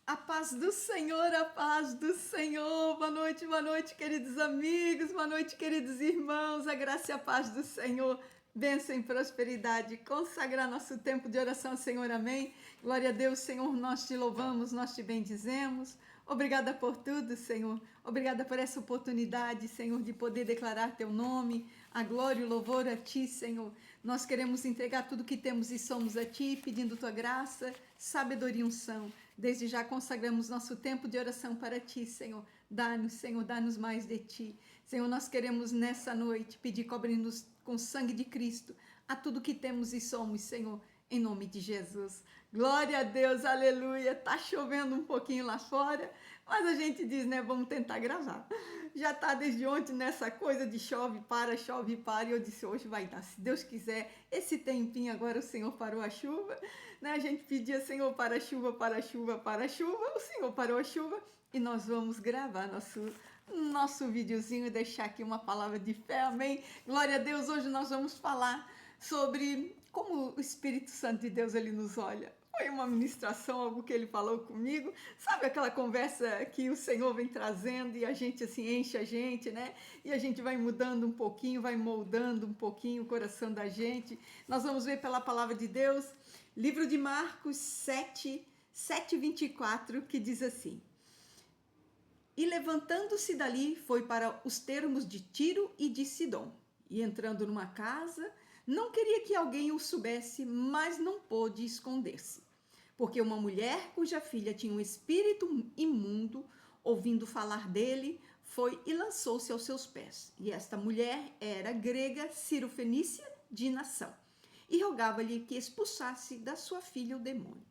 A paz do Senhor, a paz do Senhor. Boa noite, queridos amigos, boa noite, queridos irmãos. A graça e a paz do Senhor, bênção e prosperidade. Consagrar nosso tempo de oração ao Senhor, amém. Glória a Deus, Senhor, nós te louvamos, nós te bendizemos. Obrigada por tudo, Senhor. Obrigada por essa oportunidade, Senhor, de poder declarar teu nome. A glória e o louvor a ti, Senhor. Nós queremos entregar tudo que temos e somos a ti, pedindo tua graça, sabedoria e unção. Desde já consagramos nosso tempo de oração para ti, Senhor. Dá-nos, Senhor, dá-nos mais de ti. Senhor, nós queremos nessa noite pedir, cobre-nos com o sangue de Cristo, a tudo que temos e somos, Senhor, em nome de Jesus. Glória a Deus, aleluia. Tá chovendo um pouquinho lá fora, mas a gente diz, né, vamos tentar gravar. Já tá desde ontem nessa coisa de chove, para, e eu disse, hoje vai dar, se Deus quiser, esse tempinho agora o Senhor parou a chuva, né, a gente pedia, Senhor, para a chuva, para a chuva, para a chuva, o Senhor parou a chuva e nós vamos gravar nosso videozinho e deixar aqui uma palavra de fé, amém? Glória a Deus, hoje nós vamos falar sobre como o Espírito Santo de Deus, ele nos olha. Foi uma ministração, algo que ele falou comigo, sabe aquela conversa que o Senhor vem trazendo e a gente assim enche a gente, né? E a gente vai mudando um pouquinho, vai moldando um pouquinho o coração da gente. Nós vamos ver pela palavra de Deus, livro de Marcos 7:24, que diz assim: E levantando-se dali, foi para os termos de Tiro e de Sidom. E entrando numa casa, não queria que alguém o soubesse, mas não pôde esconder-se. Porque uma mulher cuja filha tinha um espírito imundo, ouvindo falar dele, foi e lançou-se aos seus pés. E esta mulher era grega, cirofenícia de nação. E rogava-lhe que expulsasse da sua filha o demônio.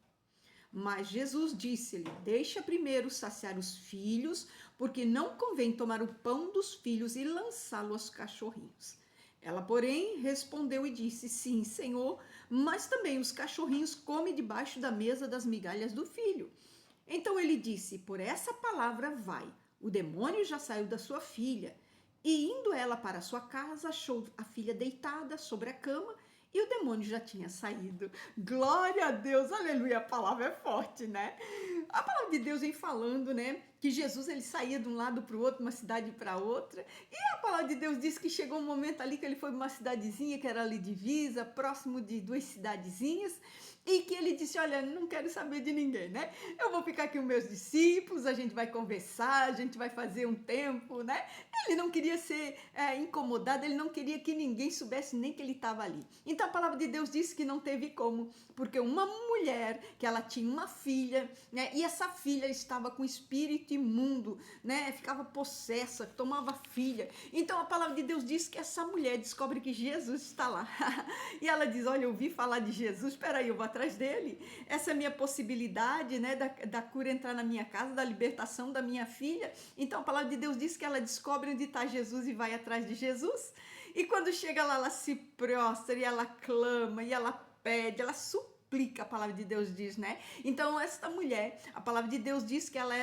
Mas Jesus disse-lhe: Deixa primeiro saciar os filhos, porque não convém tomar o pão dos filhos e lançá-lo aos cachorrinhos. Ela, porém, respondeu e disse: Sim, Senhor, mas também os cachorrinhos comem debaixo da mesa das migalhas do filho. Então ele disse: Por essa palavra vai, o demônio já saiu da sua filha. E indo ela para sua casa, achou a filha deitada sobre a cama, e o demônio já tinha saído. Glória a Deus, aleluia, a palavra é forte, né? A palavra de Deus vem falando, né, que Jesus ele saía de um lado para o outro, uma cidade para outra, e a palavra de Deus diz que chegou um momento ali que ele foi para uma cidadezinha que era ali divisa, próximo de duas cidadezinhas, e que ele disse: Olha, não quero saber de ninguém, né? Eu vou ficar aqui com meus discípulos, a gente vai conversar, a gente vai fazer um tempo, né? Ele não queria ser incomodado, ele não queria que ninguém soubesse nem que ele estava ali. Então a palavra de Deus diz que não teve como, porque uma mulher, que ela tinha uma filha, né? E essa filha estava com espírito imundo, né? Ficava possessa, tomava filha. Então a palavra de Deus diz que essa mulher descobre que Jesus está lá. E ela diz: Olha, eu ouvi falar de Jesus, espera aí, eu vou atrás dele. Essa é a minha possibilidade, né? Da cura entrar na minha casa, da libertação da minha filha. Então a palavra de Deus diz que ela descobre onde está Jesus e vai atrás de Jesus. E quando chega lá, ela se prostra e ela clama e ela pede, ela suplica, a palavra de Deus diz, né? Então esta mulher, a palavra de Deus diz que ela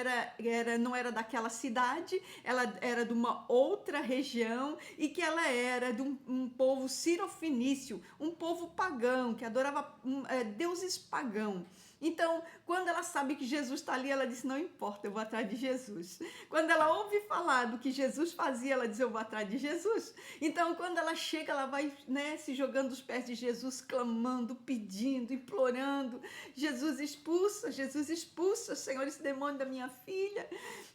não era daquela cidade, ela era de uma outra região e que ela era de um povo cirofenício, um povo pagão, que adorava deuses pagãos. Então, quando ela sabe que Jesus está ali, ela diz: Não importa, eu vou atrás de Jesus. Quando ela ouve falar do que Jesus fazia, ela diz: Eu vou atrás de Jesus. Então, quando ela chega, ela vai, né, se jogando aos pés de Jesus, clamando, pedindo, implorando: Jesus expulsa, Senhor, esse demônio da minha filha,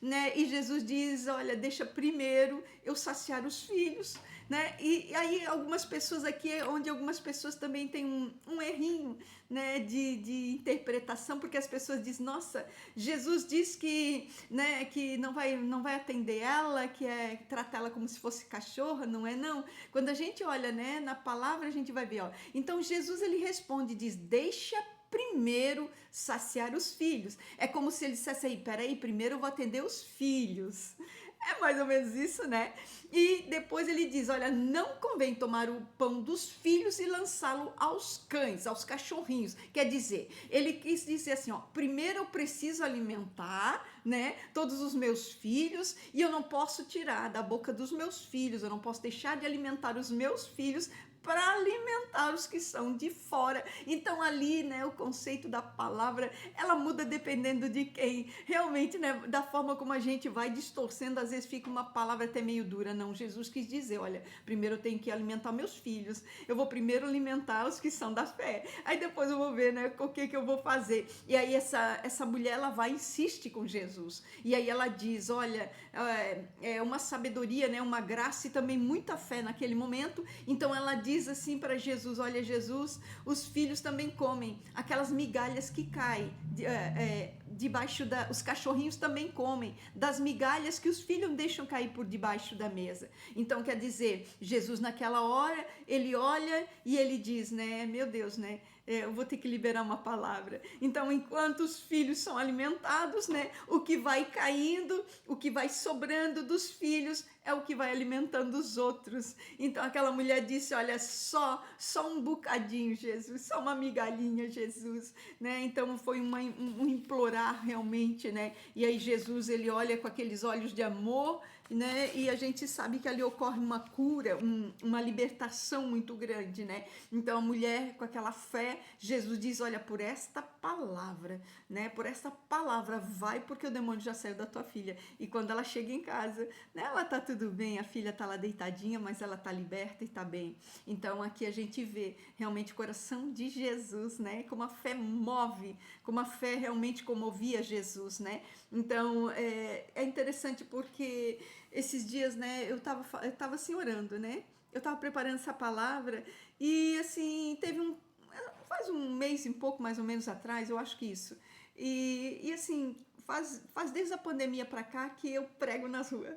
né? E Jesus diz: Olha, deixa primeiro eu saciar os filhos, né? E aí algumas pessoas aqui, onde algumas pessoas também têm um errinho, né, de interpretação, porque as pessoas dizem: Nossa, Jesus diz que, né, que não vai atender ela, que é tratar ela como se fosse cachorra, não é não? Quando a gente olha, né, na palavra, a gente vai ver, ó. Então Jesus ele responde, diz: Deixa primeiro saciar os filhos. É como se ele dissesse aí: Peraí, primeiro eu vou atender os filhos. É mais ou menos isso, né? E depois ele diz: Olha, não convém tomar o pão dos filhos e lançá-lo aos cães, aos cachorrinhos. Quer dizer, ele quis dizer assim, ó: primeiro eu preciso alimentar, né, todos os meus filhos, e eu não posso tirar da boca dos meus filhos, eu não posso deixar de alimentar os meus filhos para alimentar os que são de fora. Então ali, né, o conceito da palavra, ela muda dependendo de quem. Realmente, né, da forma como a gente vai distorcendo, às vezes fica uma palavra até meio dura. Não, Jesus quis dizer, olha, primeiro eu tenho que alimentar meus filhos. Eu vou primeiro alimentar os que são da fé. Aí depois eu vou ver, né, o que eu vou fazer. E aí essa mulher, ela vai e insiste com Jesus. E aí ela diz, olha, é uma sabedoria, né, uma graça e também muita fé naquele momento. Então ela diz assim para Jesus, olha, Jesus, os filhos também comem aquelas migalhas que caem debaixo os cachorrinhos também comem das migalhas que os filhos deixam cair por debaixo da mesa. Então quer dizer, Jesus naquela hora, ele olha e ele diz, né, meu Deus, né, eu vou ter que liberar uma palavra. Então, enquanto os filhos são alimentados, né, o que vai caindo, o que vai sobrando dos filhos é o que vai alimentando os outros. Então, aquela mulher disse, olha, só um bocadinho, Jesus, só uma migalhinha, Jesus, né? Então, foi um implorar realmente, né? E aí Jesus, ele olha com aqueles olhos de amor, né? E a gente sabe que ali ocorre uma cura, uma libertação muito grande, né? Então a mulher com aquela fé, Jesus diz, olha, por esta palavra, né? Por esta palavra vai, porque o demônio já saiu da tua filha. E quando ela chega em casa, né? Ela tá tudo bem, a filha tá lá deitadinha, mas ela tá liberta e tá bem. Então aqui a gente vê realmente o coração de Jesus, né? Como a fé move, como a fé realmente comovia Jesus, né? Então é interessante porque esses dias, né, eu tava assim orando, né? Eu tava preparando essa palavra e assim, faz um mês e pouco mais ou menos atrás, eu acho que isso. E assim, faz desde a pandemia para cá que eu prego nas ruas.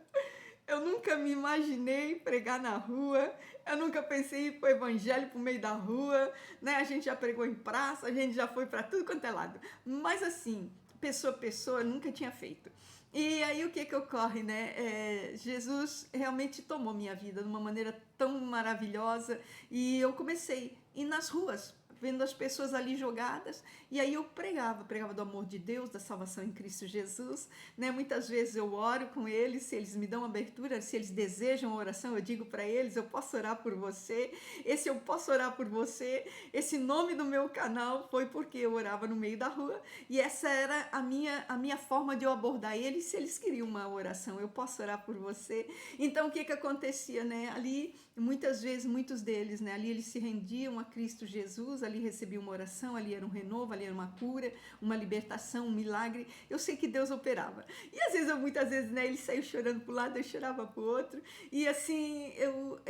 Eu nunca me imaginei pregar na rua, eu nunca pensei em ir pro evangelho pro meio da rua, né? A gente já pregou em praça, a gente já foi para tudo quanto é lado. Mas assim, pessoa a pessoa, nunca tinha feito. E aí o que ocorre, né? Jesus realmente tomou minha vida de uma maneira tão maravilhosa e eu comecei a ir nas ruas, vendo as pessoas ali jogadas, e aí eu pregava do amor de Deus, da salvação em Cristo Jesus, né? Muitas vezes eu oro com eles, se eles me dão abertura, se eles desejam a oração, eu digo para eles, eu posso orar por você, eu posso orar por você, esse nome do meu canal foi porque eu orava no meio da rua, e essa era a minha forma de eu abordar eles, se eles queriam uma oração, eu posso orar por você. Então o que acontecia, né? Ali, muitas vezes, muitos deles, né? Ali eles se rendiam a Cristo Jesus, ali recebiam uma oração, ali era um renovo, ali era uma cura, uma libertação, um milagre. Eu sei que Deus operava. E às vezes, muitas vezes, né? Ele saiu chorando para o lado, eu chorava para o outro. E assim,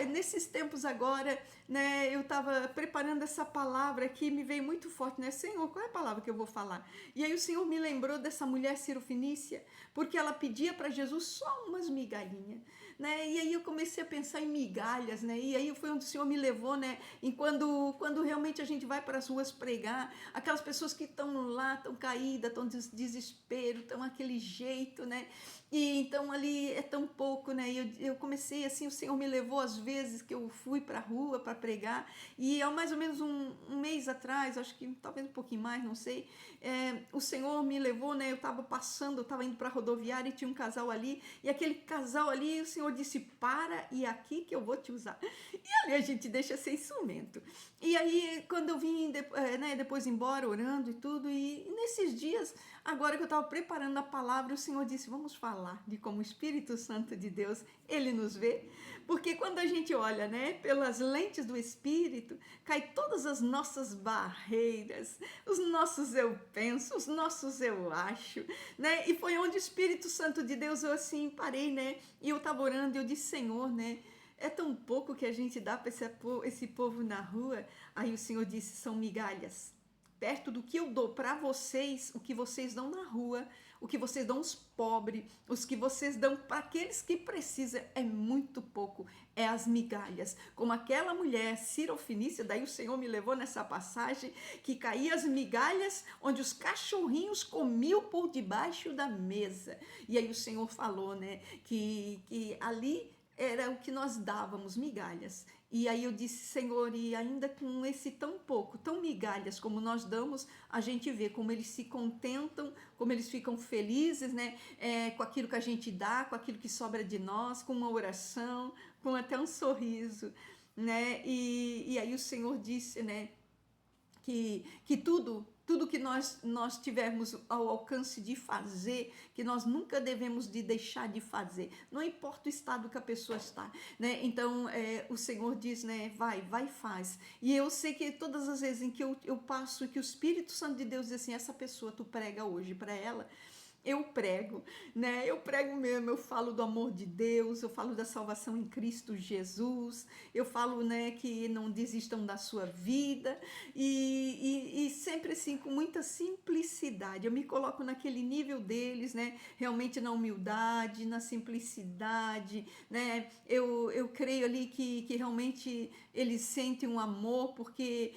nesses tempos agora, né? Eu estava preparando essa palavra aqui, me veio muito forte, né? Senhor, qual é a palavra que eu vou falar? E aí o Senhor me lembrou dessa mulher cirofinícia, porque ela pedia para Jesus só umas migalhinhas, né? E aí eu comecei a pensar em migalhas, né? E aí foi onde o Senhor me levou, né? E quando realmente a gente vai para as ruas pregar, aquelas pessoas que estão lá, estão caídas, estão desespero, estão aquele jeito, né? E então ali é tão pouco, né? E eu comecei assim, o Senhor me levou às vezes que eu fui para a rua para pregar, e há mais ou menos um mês atrás, acho que talvez um pouquinho mais, não sei, o Senhor me levou, né? Eu estava passando, eu estava indo para a rodoviária e tinha um casal ali, e aquele casal ali, o Senhor disse, para, e é aqui que eu vou te usar. E ali a gente deixa ser instrumento. E aí, quando eu vim né, depois embora, orando e tudo, e nesses dias, agora que eu estava preparando a palavra, o Senhor disse, vamos falar de como o Espírito Santo de Deus, ele nos vê, porque quando a gente olha, né, pelas lentes do Espírito, cai todas as nossas barreiras, os nossos eu penso, os nossos eu acho, né, e foi onde o Espírito Santo de Deus, eu assim, parei, né, e eu estava orando e eu disse, Senhor, né, é tão pouco que a gente dá para esse povo na rua. Aí o Senhor disse, são migalhas. Perto do que eu dou para vocês, o que vocês dão na rua, o que vocês dão aos pobres, os que vocês dão para aqueles que precisam, é muito pouco, é as migalhas. Como aquela mulher cirofinícia, daí o Senhor me levou nessa passagem, que caía as migalhas onde os cachorrinhos comiam por debaixo da mesa. E aí o Senhor falou, né, que ali era o que nós dávamos, migalhas. E aí eu disse, Senhor, e ainda com esse tão pouco, tão migalhas como nós damos, a gente vê como eles se contentam, como eles ficam felizes, né? Com aquilo que a gente dá, com aquilo que sobra de nós, com uma oração, com até um sorriso. né? E aí o Senhor disse, né, que tudo que nós tivermos ao alcance de fazer, que nós nunca devemos de deixar de fazer, não importa o estado que a pessoa está, né? Então o Senhor diz, né, vai e faz. E eu sei que todas as vezes em que eu passo, que o Espírito Santo de Deus diz assim, essa pessoa tu prega hoje para ela, eu prego, né? Eu prego mesmo, eu falo do amor de Deus, eu falo da salvação em Cristo Jesus, eu falo, né, que não desistam da sua vida e sempre assim, com muita simplicidade. Eu me coloco naquele nível deles, né? Realmente na humildade, na simplicidade, né? Eu creio ali que realmente eles sentem um amor, porque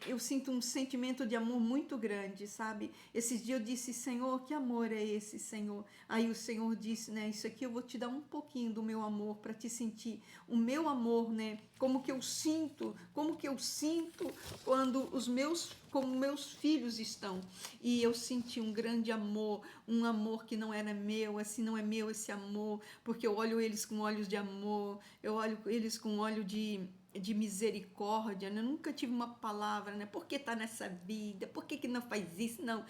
eu sinto um sentimento de amor muito grande, sabe? Esses dias eu disse, Senhor, que amor é esse, Senhor? Aí o Senhor disse, né, isso aqui eu vou te dar um pouquinho do meu amor para te sentir o meu amor, né? Como que eu sinto quando como meus filhos estão. E eu senti um grande amor, um amor que não era meu, assim, não é meu esse amor, porque eu olho eles com olhos de amor, eu olho eles com olho de misericórdia, né? Eu nunca tive uma palavra, né? Por que tá nessa vida? Por que não faz isso? Não,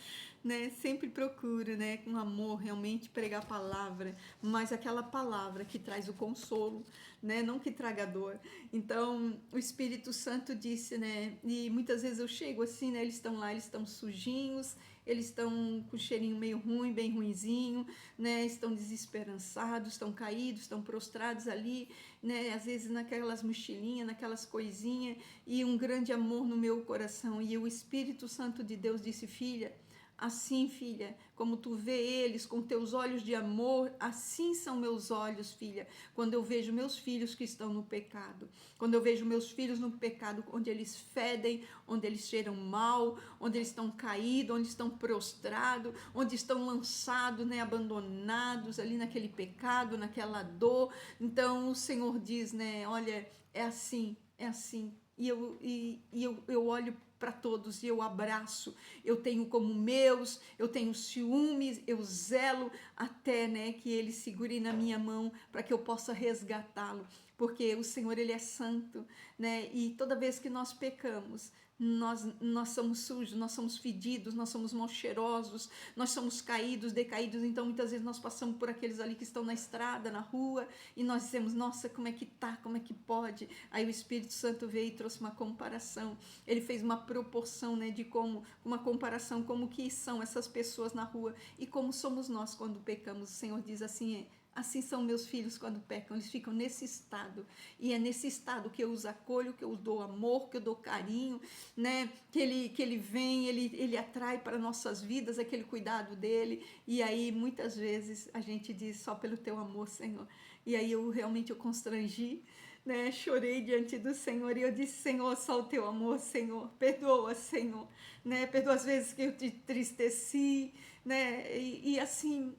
né? Sempre procuro, né? Com amor, realmente pregar a palavra, mas aquela palavra que traz o consolo, né? Não que traga dor. Então, o Espírito Santo disse, né? E muitas vezes eu chego assim, né? Eles estão lá, eles estão sujinhos, eles estão com o cheirinho meio ruim, bem ruinzinho, né? Estão desesperançados, estão caídos, estão prostrados ali, né? Às vezes naquelas mochilinhas, naquelas coisinhas, e um grande amor no meu coração. E o Espírito Santo de Deus disse, filha, assim, filha, como tu vê eles com teus olhos de amor, assim são meus olhos, filha, quando eu vejo meus filhos que estão no pecado, quando eu vejo meus filhos no pecado, onde eles fedem, onde eles cheiram mal, onde eles estão caídos, onde estão prostrados, onde estão lançados, né, abandonados ali naquele pecado, naquela dor. Então o Senhor diz, né, olha, é assim, é assim. Eu olho para todos e eu abraço, eu tenho como meus, eu tenho ciúmes, eu zelo até, né, que ele segure na minha mão para que eu possa resgatá-lo, porque o Senhor, ele é santo, né, e toda vez que nós pecamos, nós somos sujos, nós somos fedidos, nós somos mal cheirosos, nós somos caídos, decaídos. Então muitas vezes nós passamos por aqueles ali que estão na estrada, na rua, e nós dizemos, nossa, como é que tá, como é que pode? Aí o Espírito Santo veio e trouxe uma comparação, ele fez uma proporção, né, de como, uma comparação como que são essas pessoas na rua e como somos nós quando pecamos. O Senhor diz assim, assim são meus filhos quando pecam, eles ficam nesse estado, e é nesse estado que eu os acolho, que eu dou amor, que eu dou carinho, né? Que ele vem, ele atrai para nossas vidas aquele cuidado dele, e aí muitas vezes a gente diz, só pelo teu amor, Senhor. E aí eu constrangi, né? Chorei diante do Senhor e eu disse, Senhor, só o teu amor, Senhor, perdoa, Senhor, né? Perdoa as vezes que eu te entristeci, né? E assim,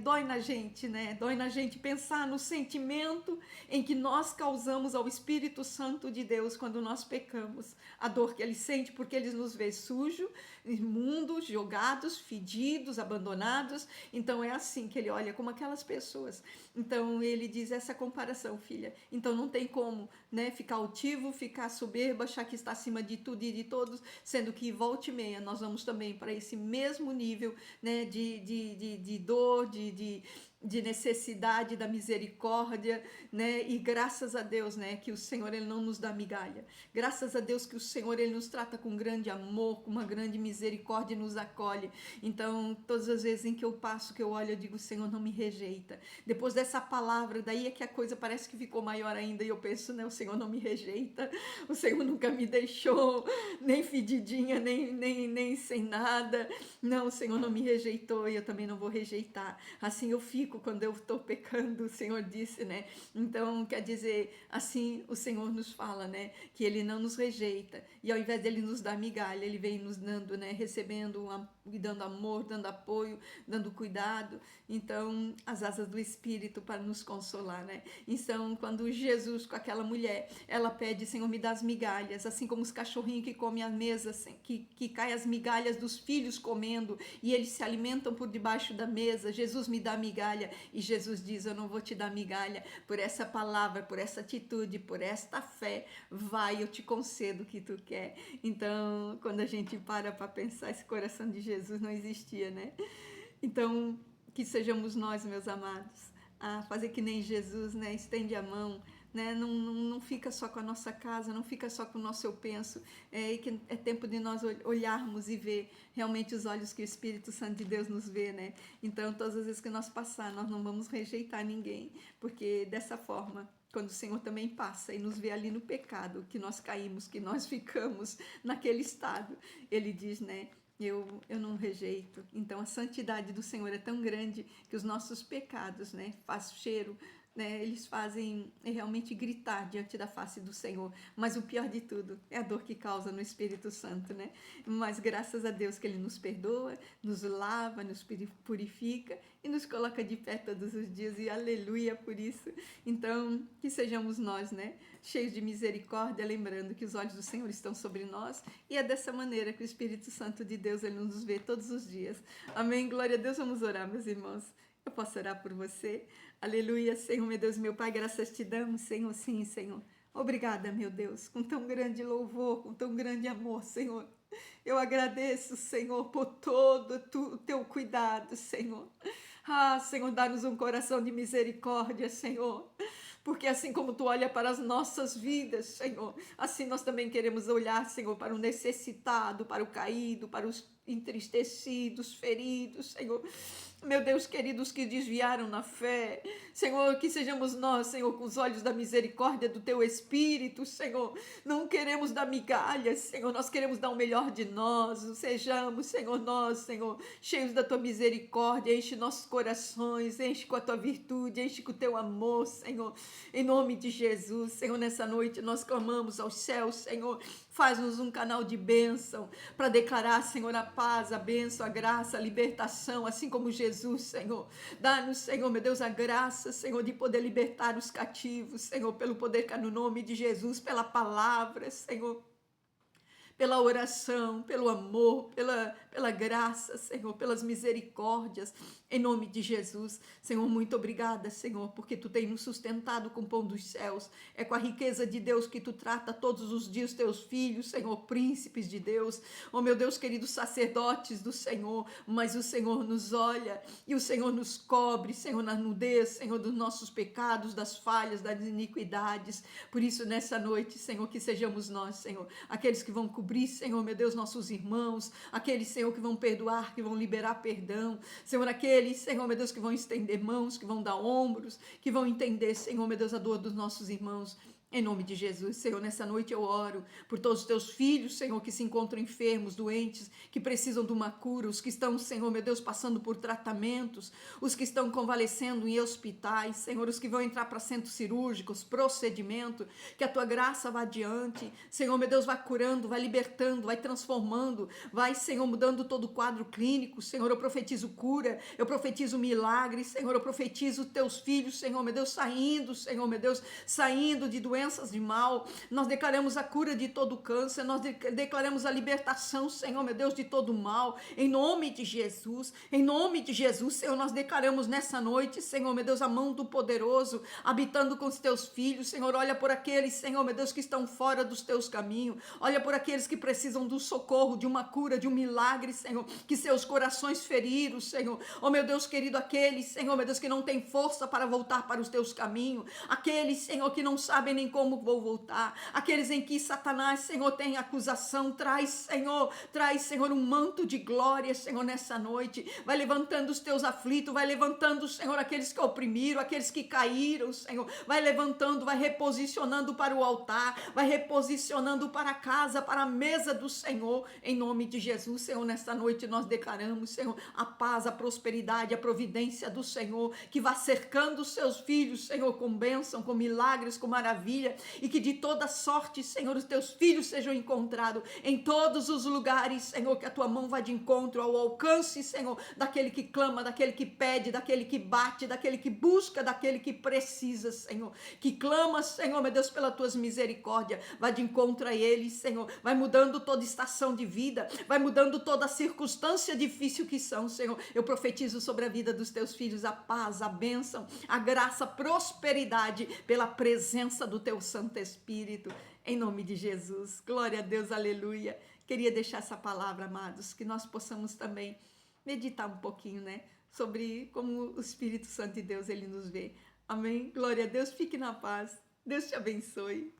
dói na gente, né? Dói na gente pensar no sentimento em que nós causamos ao Espírito Santo de Deus quando nós pecamos. A dor que ele sente porque ele nos vê sujos, imundos, jogados, fedidos, abandonados. Então é assim que ele olha como aquelas pessoas. Então ele diz essa comparação, filha. Então não tem como, né, ficar altivo, ficar soberbo, achar que está acima de tudo e de todos, sendo que volta e meia nós vamos também para esse mesmo nível, né, de dor, de necessidade da misericórdia, né? E graças a Deus, né, que o Senhor, ele não nos dá migalha. Graças a Deus que o Senhor, ele nos trata com grande amor, com uma grande misericórdia e nos acolhe. Então, todas as vezes em que eu passo, que eu olho, eu digo, Senhor, não me rejeita. Depois dessa palavra, daí é que a coisa parece que ficou maior ainda, e eu penso, né, o Senhor não me rejeita, o Senhor nunca me deixou, nem fedidinha, nem sem nada. Não, o Senhor não me rejeitou e eu também não vou rejeitar. Assim eu fico quando eu estou pecando, o Senhor disse, né? Então, quer dizer, assim o Senhor nos fala, né? Que ele não nos rejeita. E ao invés dele nos dar migalha, ele vem nos dando, né? Recebendo, dando amor, dando apoio, dando cuidado. Então, as asas do Espírito para nos consolar, né? Então, quando Jesus, com aquela mulher, ela pede, Senhor, me dá as migalhas, assim como os cachorrinhos que comem à mesa, assim, que caem as migalhas dos filhos comendo, e eles se alimentam por debaixo da mesa. Jesus, me dá migalha. migalha. E Jesus diz: eu não vou te dar migalha. Por essa palavra, por essa atitude, por esta fé, vai, eu te concedo o que tu quer. Então, quando a gente para pensar, esse coração de Jesus não existia, né? Então, que sejamos nós, meus amados, a fazer que nem Jesus, né? Estende a mão, né? Não fica só com a nossa casa, não fica só com o nosso eu penso, e que é tempo de nós olharmos e ver realmente os olhos que o Espírito Santo de Deus nos vê, né? Então, todas as vezes que nós passar, nós não vamos rejeitar ninguém, porque dessa forma, quando o Senhor também passa e nos vê ali no pecado, que nós caímos, que nós ficamos naquele estado, Ele diz, né? Eu não rejeito. Então a santidade do Senhor é tão grande que os nossos pecados, né, faz cheiro, né, eles fazem realmente gritar diante da face do Senhor. Mas o pior de tudo é a dor que causa no Espírito Santo, né? Mas graças a Deus que Ele nos perdoa, nos lava, nos purifica e nos coloca de pé todos os dias, e aleluia por isso. Então, que sejamos nós, né, cheios de misericórdia, lembrando que os olhos do Senhor estão sobre nós, e é dessa maneira que o Espírito Santo de Deus, Ele nos vê todos os dias. Amém, glória a Deus. Vamos orar, meus irmãos. Eu posso orar por você? Aleluia, Senhor, meu Deus, meu Pai, graças te damos, Senhor, sim, Senhor. Obrigada, meu Deus, com tão grande louvor, com tão grande amor, Senhor. Eu agradeço, Senhor, por todo o teu cuidado, Senhor. Ah, Senhor, dá-nos um coração de misericórdia, Senhor. Porque assim como tu olha para as nossas vidas, Senhor, assim nós também queremos olhar, Senhor, para o necessitado, para o caído, para os entristecidos, feridos, Senhor. Meu Deus querido, os que desviaram na fé, Senhor, que sejamos nós, Senhor, com os olhos da misericórdia do Teu Espírito, Senhor. Não queremos dar migalhas, Senhor, nós queremos dar o melhor de nós. Sejamos, Senhor, nós, Senhor, cheios da Tua misericórdia, enche nossos corações, enche com a Tua virtude, enche com o Teu amor, Senhor. Em nome de Jesus, Senhor, nessa noite nós clamamos aos céus, Senhor. Faz-nos um canal de bênção para declarar, Senhor, a paz, a bênção, a graça, a libertação, assim como Jesus, Senhor. Dá-nos, Senhor, meu Deus, a graça, Senhor, de poder libertar os cativos, Senhor, pelo poder que há no nome de Jesus, pela palavra, Senhor, pela oração, pelo amor, pela graça, Senhor, pelas misericórdias, em nome de Jesus. Senhor, muito obrigada, Senhor, porque Tu tem nos sustentado com o pão dos céus. É com a riqueza de Deus que Tu trata todos os dias Teus filhos, Senhor, príncipes de Deus. Oh, meu Deus querido, sacerdotes do Senhor, mas o Senhor nos olha e o Senhor nos cobre, Senhor, na nudez, Senhor, dos nossos pecados, das falhas, das iniquidades. Por isso, nessa noite, Senhor, que sejamos nós, Senhor, aqueles que vão cobrir, Senhor, meu Deus, nossos irmãos, aqueles, Senhor, que vão perdoar, que vão liberar perdão, Senhor, aqueles, Senhor, meu Deus, que vão estender mãos, que vão dar ombros, que vão entender, Senhor, meu Deus, a dor dos nossos irmãos. Em nome de Jesus, Senhor, nessa noite eu oro por todos os Teus filhos, Senhor, que se encontram enfermos, doentes, que precisam de uma cura, os que estão, Senhor, meu Deus, passando por tratamentos, os que estão convalescendo em hospitais, Senhor, os que vão entrar para centros cirúrgicos, procedimento, que a Tua graça vá adiante, Senhor, meu Deus, vai curando, vai libertando, vai transformando, vai, Senhor, mudando todo o quadro clínico, Senhor, eu profetizo cura, eu profetizo milagre, Senhor, eu profetizo Teus filhos, Senhor, meu Deus, saindo, Senhor, meu Deus, saindo de doenças de mal, nós declaramos a cura de todo câncer, nós declaramos a libertação, Senhor, meu Deus, de todo mal, em nome de Jesus, Senhor, nós declaramos nessa noite, Senhor, meu Deus, a mão do poderoso, habitando com os Teus filhos, Senhor, olha por aqueles, Senhor, meu Deus, que estão fora dos Teus caminhos, olha por aqueles que precisam do socorro, de uma cura, de um milagre, Senhor, que seus corações feridos, Senhor, oh meu Deus querido, aqueles, Senhor, meu Deus, que não têm força para voltar para os Teus caminhos, aqueles, Senhor, que não sabem nem como vou voltar, aqueles em que Satanás, Senhor, tem acusação, traz, Senhor, um manto de glória, Senhor, nessa noite, vai levantando os Teus aflitos, vai levantando, Senhor, aqueles que oprimiram, aqueles que caíram, Senhor, vai levantando, vai reposicionando para o altar, vai reposicionando para a casa, para a mesa do Senhor, em nome de Jesus, Senhor, nessa noite nós declaramos, Senhor, a paz, a prosperidade, a providência do Senhor, que vá cercando os Seus filhos, Senhor, com bênção, com milagres, com maravilha, família, e que de toda sorte, Senhor, os teus filhos sejam encontrados em todos os lugares, Senhor, que a tua mão vá de encontro ao alcance, Senhor, daquele que clama, daquele que pede, daquele que bate, daquele que busca, daquele que precisa, Senhor, que clama, Senhor, meu Deus, pelas tuas misericórdias, vá de encontro a eles, Senhor, vai mudando toda estação de vida, vai mudando toda circunstância difícil que são, Senhor. Eu profetizo sobre a vida dos teus filhos a paz, a bênção, a graça, a prosperidade, pela presença do teu Santo Espírito, em nome de Jesus. Glória a Deus, aleluia. Queria deixar essa palavra, amados, que nós possamos também meditar um pouquinho, né, sobre como o Espírito Santo de Deus, ele nos vê. Amém? Glória a Deus, fique na paz. Deus te abençoe.